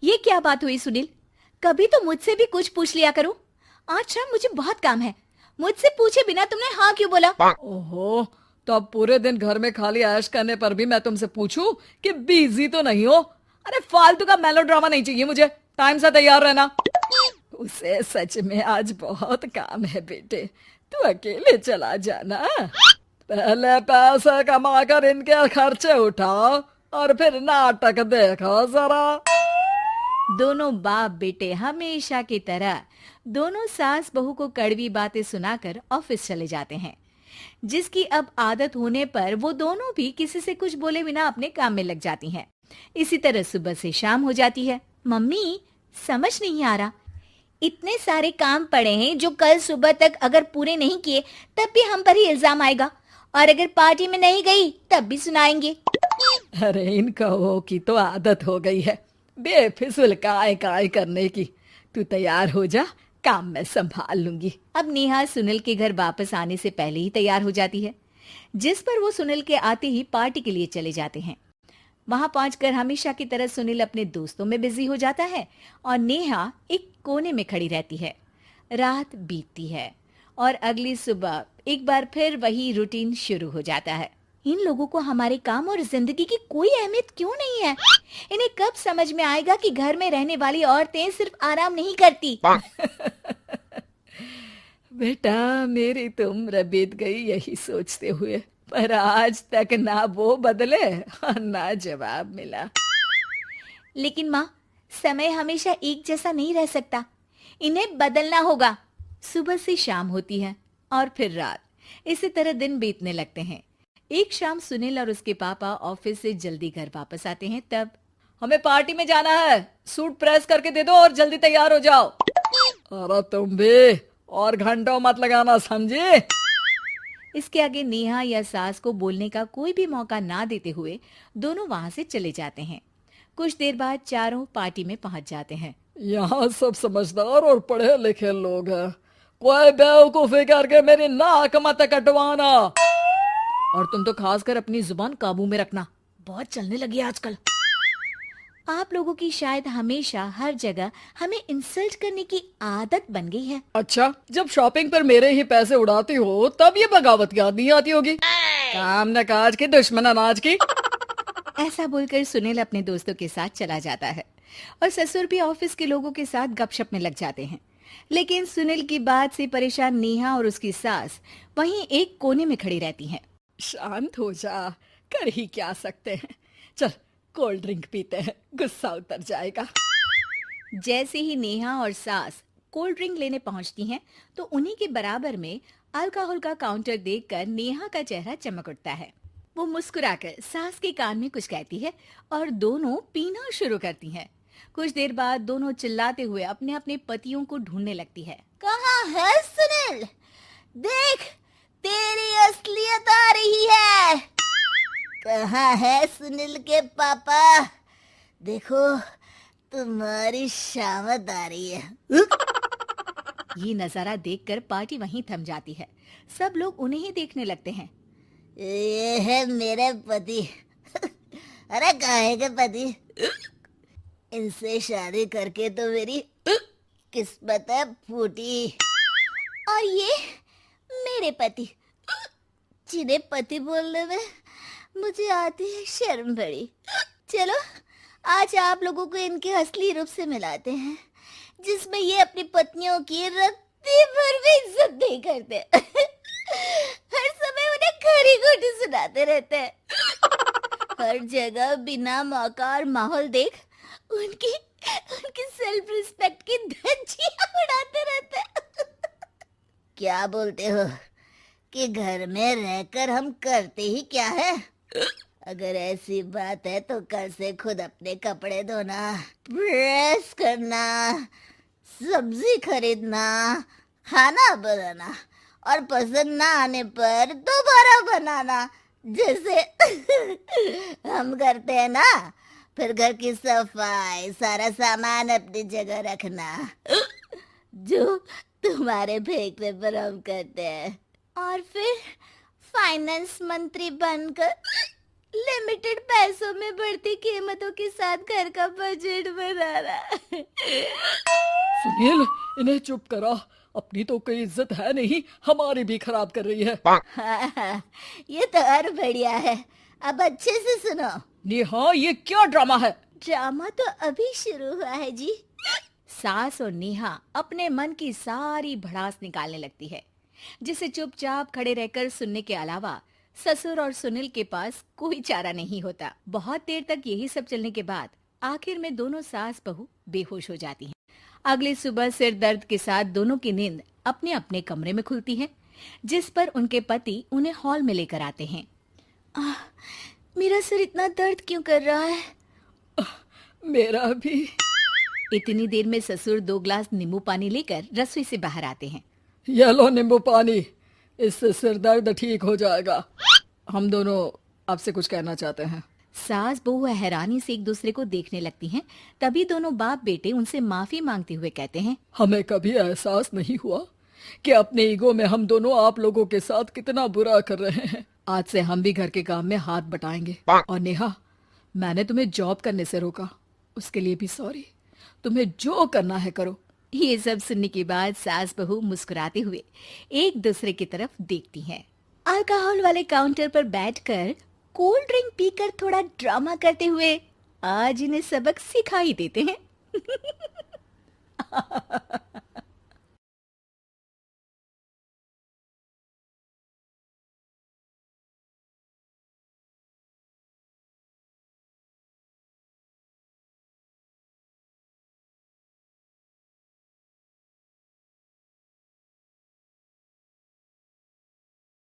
ये क्या बात हुई सुनील? कभी तो मुझसे भी कुछ पूछ लिया करो। आज शाम मुझे बहुत काम है। मुझसे पूछे बिना तुमने हाँ क्यों बोला? ओहो, तो अब पूरे दिन घर में खाली ऐश करने पर भी मैं तुमसे पूछूं कि बिजी तो नहीं हो? अरे फालतू का मेलोड्रामा नहीं चाहिए मुझे। टाइम से तैयार रहना। उसे सच में आज बहुत काम है बेटे, तू अकेले चला जाना। पहले पैसे कमाकर इनके खर्चे उठाओ और फिर नाटक देखो जरा। दोनों बाप बेटे हमेशा की तरह दोनों सास बहू को कड़वी बातें सुनाकर ऑफिस चले जाते हैं, जिसकी अब आदत होने पर वो दोनों भी किसी से कुछ बोले बिना अपने काम में लग जाती हैं। इसी तरह सुबह से शाम हो जाती है। मम्मी, समझ नहीं आ रहा, इतने सारे काम पड़े हैं जो कल सुबह तक अगर पूरे नहीं किए तब भी हम पर ही इल्जाम आएगा, और अगर पार्टी में नहीं गई तब भी सुनाएंगे। अरे इन कहो की तो आदत हो गई है बेफिजुल काय काय करने की। तू तैयार हो जा, काम मैं संभाल लूंगी। अब नेहा सुनील के घर वापस आने से पहले ही तैयार हो जाती है, जिस पर वो सुनील के आते ही पार्टी के लिए चले जाते हैं। वहां पहुंचकर हमेशा की तरह सुनील अपने दोस्तों में बिजी हो जाता है और नेहा एक कोने में खड़ी रहती है। रात बीतती है और अगली सुबह एक बार फिर वही रूटीन शुरू हो जाता है। इन लोगों को हमारे काम और जिंदगी की कोई अहमियत क्यों नहीं है? इन्हें कब समझ में आएगा कि घर में रहने वाली औरतें सिर्फ आराम नहीं करती। बेटा मेरी तो उम्र बीत गई यही सोचते हुए, पर आज तक ना वो बदले और ना जवाब मिला। लेकिन माँ, समय हमेशा एक जैसा नहीं रह सकता, इन्हें बदलना होगा। सुबह से शाम होती है और फिर रात। इसी तरह दिन बीतने लगते हैं। एक शाम सुनील और उसके पापा ऑफिस से जल्दी घर वापस आते हैं। तब हमें पार्टी में जाना है, सूट प्रेस करके दे दो और जल्दी तैयार हो जाओ। अरे तुम भी और घंटों मत लगाना, समझे? इसके आगे नेहा या सास को बोलने का कोई भी मौका ना देते हुए दोनों वहां से चले जाते हैं। कुछ देर बाद चारों पार्टी में पहुंच जाते हैं। यहाँ सब समझदार और पढ़े लिखे लोग हैं, कोई बेवकूफी करके मेरी नाक मत कटवाना। और तुम तो खासकर अपनी जुबान काबू में रखना, बहुत चलने लगी है आजकल। आप लोगों की शायद हमेशा हर जगह हमें इंसल्ट करने की आदत बन गई है। अच्छा, जब शॉपिंग पर मेरे ही पैसे उड़ाती हो तब ये बगावत याद नहीं आती होगी। काम न काज की, दुश्मन अनाज की। ऐसा बोलकर सुनील अपने दोस्तों के साथ चला जाता है और ससुर भी ऑफिस के लोगों के साथ गपशप में लग जाते हैं। लेकिन सुनील की बात से परेशान नेहा और उसकी सास वहीं एक कोने में खड़ी रहती हैं। शांत हो जा, कर ही क्या सकते हैं। चल कोल्ड ड्रिंक पीते हैं, गुस्सा उतर जाएगा। जैसे ही नेहा और सास कोल्ड ड्रिंक लेने पहुंचती हैं, तो उन्हीं के बराबर में अल्कोहल का काउंटर देखकर नेहा का चेहरा चमक उठता है। वो मुस्कुराकर सास के कान में कुछ कहती है और दोनों पीना शुरू करती हैं। कुछ देर बाद दोनों चिल्लाते हुए अपने अपने पतियों को ढूंढने लगती है। कहाँ है सुनील? देख, तेरी असलियत आ रही है। कहाँ है सुनील के पापा? देखो, तुम्हारी शामत आ रही है। ये नजारा देखकर पार्टी वहीं थम जाती है। सब लोग उन्हें ही देखने लगते हैं। ये है मेरे पति। अरे काहे के पति? इनसे शादी करके तो मेरी किस्मत है फूटी। और ये मेरे पति, जिन्हें पति बोलने में मुझे आती है शर्म बड़ी। चलो आज आप लोगों को इनके असली रूप से मिलाते हैं, जिसमें ये अपनी पत्नियों की रत्ती भर भी इज्जत नहीं करते। हर समय उन्हें खरी खोटी सुनाते रहते हैं। हर जगह बिना मौका और माहौल देख उनकी उनकी सेल्फ रिस्पेक्ट की धज्जियां उड़ाते रहते हैं। क्या बोलते हो कि घर में रहकर हम करते ही क्या है? अगर ऐसी बात है तो कल से खुद अपने कपड़े धोना, प्रेस करना, सब्जी खरीदना, खाना बनाना और पसंद ना आने पर दोबारा बनाना, जैसे हम करते हैं ना। फिर घर की सफाई, सारा सामान अपनी जगह रखना, जो तुम्हारे फेंकने पर हम करते हैं। और फिर फाइनेंस मंत्री बनकर लिमिटेड पैसों में बढ़ती कीमतों के साथ घर का बजट बनाना। सुनील, इन्हें चुप करा। अपनी तो कोई इज्जत है नहीं, हमारी भी खराब कर रही है। हाँ, ये तो और बढ़िया है। अब अच्छे से सुनो। नेहा, ये क्या ड्रामा है? ड्रामा तो अभी शुरू हुआ है जी। सास और नेहा अपने मन की सारी भड़ास निकालने लगती है, जिसे चुपचाप खड़े रहकर सुनने के अलावा ससुर और सुनील के पास कोई चारा नहीं होता। बहुत देर तक यही सब चलने के बाद आखिर में दोनों सास बहू बेहोश हो जाती हैं। अगली सुबह सिर दर्द के साथ दोनों की नींद अपने अपने कमरे में खुलती है, जिस पर उनके पति उन्हें हॉल में लेकर आते हैं। मेरा सिर इतना दर्द क्यों कर रहा है? मेरा भी। इतनी देर में ससुर 2 गिलास नींबू पानी लेकर रसोई से बाहर आते हैं। ये लो नींबू पानी, इससे सिर दर्द ठीक हो जाएगा। हम दोनों आपसे कुछ कहना चाहते हैं। सास बहू हैरानी से एक दूसरे को देखने लगती हैं। तभी दोनों बाप बेटे उनसे माफी मांगते हुए कहते हैं, हमें कभी एहसास नहीं हुआ कि अपने ईगो में हम दोनों आप लोगों के साथ कितना बुरा कर रहे हैं। आज से हम भी घर के काम में हाथ बटाएंगे। और नेहा, मैंने तुम्हें जॉब करने से रोका, उसके लिए भी सॉरी। तुम्हें जो करना है करो। ये सब सुनने के बाद सास बहू मुस्कुराते हुए एक दूसरे की तरफ देखती हैं। अल्कोहल वाले काउंटर पर बैठकर कोल्ड ड्रिंक पीकर थोड़ा ड्रामा करते हुए आज इन्हें सबक सिखा ही देते हैं।